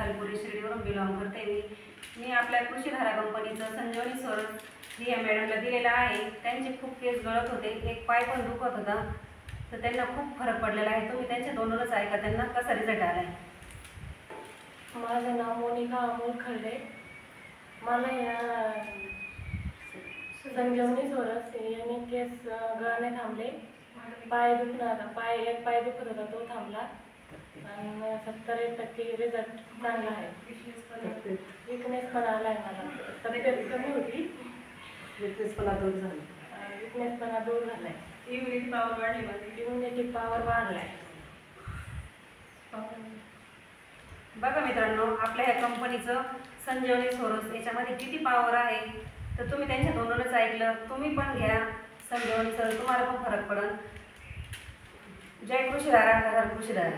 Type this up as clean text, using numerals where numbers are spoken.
सालपुरी शिर्डीवरून belong करते मी आपल्या कृषीधारा कंपनीचं संजीवनी सोरस ही या मॅडमला दिलेला आहे। त्यांचे खूप केस गळत होते, एक पाय पण दुखत होता, तर त्यांना खूप फरक पडलेला आहे। तुम्ही त्यांच्या दोनच ऐका, त्यांना कसा रिझल्ट आला आहे। माझं नाव मोनिका अमोल खर्डे। मला या संजीवनी सोरस याने केस गळणे थांबले, पाय दुखत होता तो थांबला आणि 70% रिझल्ट चांगला आहे। विकनेस पण आला आहे, मला तब्येत कमी होती, विकनेसपणा दूर झाला आहे, इम्युनिटी पॉवर वाढला आहे। बघा मित्रांनो, आपल्या ह्या कंपनीचं संजीवनी सोरस याच्यामध्ये किती पॉवर आहे, तर तुम्ही त्यांच्या दोनच ऐकलं, तुम्ही पण घ्या संजीवनी सोरस, तुम्हाला पण फरक पडेल। जय कृषीधारा, हर कृषीधारा।